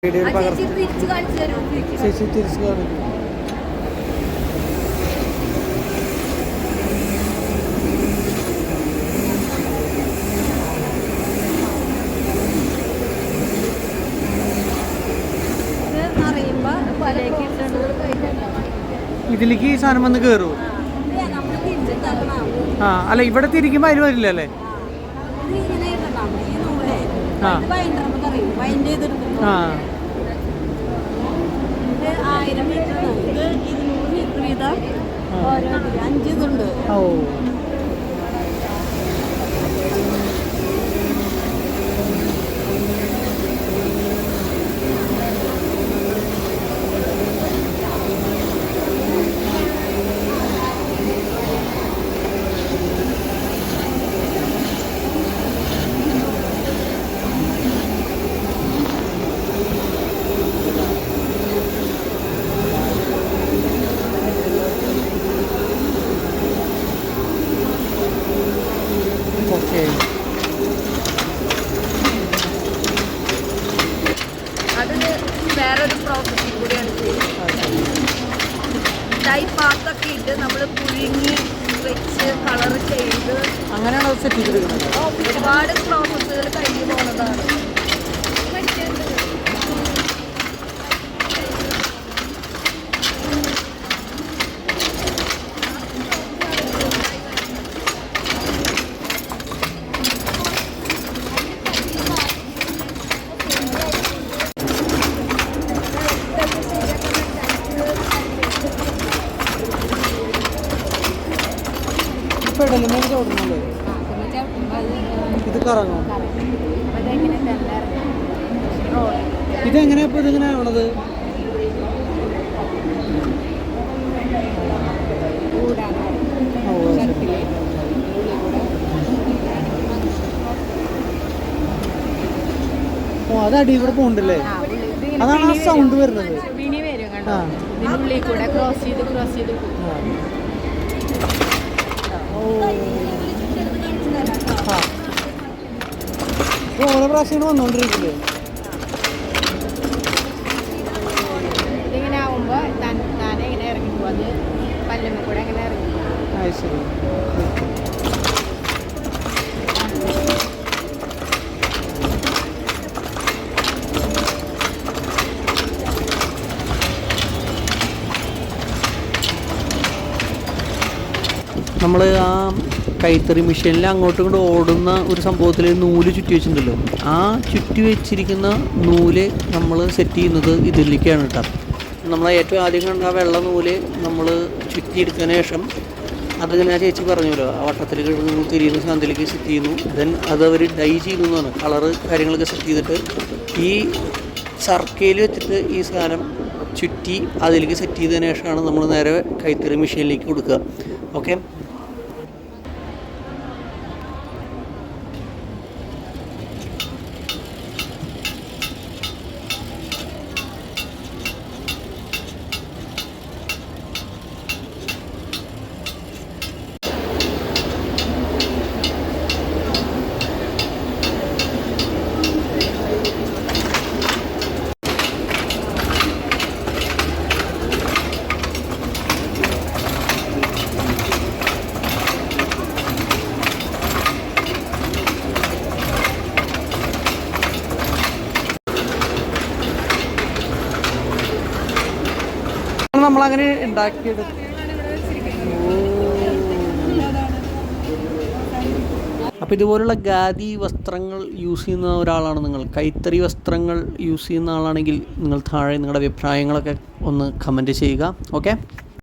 വീഡിയോയിൽ ചേച്ചി തിരിച്ചു കാണിക്കും. ഇതിലേക്ക് ഈ സാധനം വന്ന് കയറുമോ? ആ അല്ല, ഇവിടെ തിരിക്കുമ്പോൾ അതിൽ വരില്ല അല്ലേ? ആ ആ 1000 മീറ്റർ 200 മീറ്റർ വീതം ഓരോ 5 ഇതുണ്ട്. ഓ ഓക്കെ. അത് വേറൊരു പ്രോസസ്സിൽ കൂടിയാണ് ടൈപ്പാക്കൊക്കെ ഇട്ട് നമ്മൾ പുഴുങ്ങി വെച്ച് കളർ ചെയ്ത് അങ്ങനെയാണ് അത് സെറ്റ് ചെയ്തെടുക്കുന്നത്. ഒരുപാട് പ്രോസസ്സുകൾ കഴിഞ്ഞു പോകുന്നതാണ്. പെടലുമേ ചോടുന്നുള്ളൂ. ഇത് കറങ്ങും. ഇതെങ്ങനെയാ ഇപ്പൊ ഇതിങ്ങനെ ആവണത്? ഓ അത് അടി ഇവിടെ പോണ്ടല്ലേ? അതാണ് ആ സൗണ്ട് വരുന്നത്. ഓരോ പ്രാവശ്യം വന്നോണ്ടിരിക്കില്ലേ? ഇതിങ്ങനെ ആവുമ്പോൾ താനെ ഇങ്ങനെ ഇറങ്ങി പോകുന്നത് പല്ലുമ്മ കൂടെ അങ്ങനെ ഇറങ്ങി. ശരി. നമ്മൾ ആ കൈത്തറി മെഷീനിൽ അങ്ങോട്ടും ഇങ്ങോട്ട് ഓടുന്ന ഒരു സംഭവത്തിൽ നൂല് ചുറ്റി വെച്ചിട്ടുണ്ടല്ലോ, ആ ചുറ്റി വെച്ചിരിക്കുന്ന നൂല് നമ്മൾ സെറ്റ് ചെയ്യുന്നത് ഇതിലേക്കാണ് കേട്ടോ. നമ്മൾ ഏറ്റവും ആദ്യം കണ്ട ആ വെള്ള നൂല് നമ്മൾ ചുറ്റിയെടുത്തതിന് ശേഷം അതിങ്ങനെ ചേച്ചി പറഞ്ഞല്ലോ, ആ വട്ടത്തിൽ തിരിയുന്ന സാധനത്തിലേക്ക് സെറ്റ് ചെയ്യുന്നു. ദെൻ അതവർ ഡൈ ചെയ്യുന്നു എന്നാണ്, കളറ് കാര്യങ്ങളൊക്കെ സെറ്റ് ചെയ്തിട്ട് ഈ സർക്കയിൽ വെച്ചിട്ട് ഈ സാധനം ചുറ്റി അതിലേക്ക് സെറ്റ് ചെയ്തതിന് ശേഷമാണ് നമ്മൾ നേരെ കൈത്തറി മെഷീനിലേക്ക് കൊടുക്കുക. ഓക്കെ. നമ്മളങ്ങനെ ഉണ്ടാക്കിയെടുക്കും. അപ്പോൾ ഇതുപോലുള്ള ഖാദി വസ്ത്രങ്ങൾ യൂസ് ചെയ്യുന്ന ഒരാളാണ് നിങ്ങൾ, കൈത്തറി വസ്ത്രങ്ങൾ യൂസ് ചെയ്യുന്ന ആളാണെങ്കിൽ നിങ്ങൾ താഴെ നിങ്ങളുടെ അഭിപ്രായങ്ങളൊക്കെ ഒന്ന് കമൻറ്റ് ചെയ്യുക. ഓക്കെ.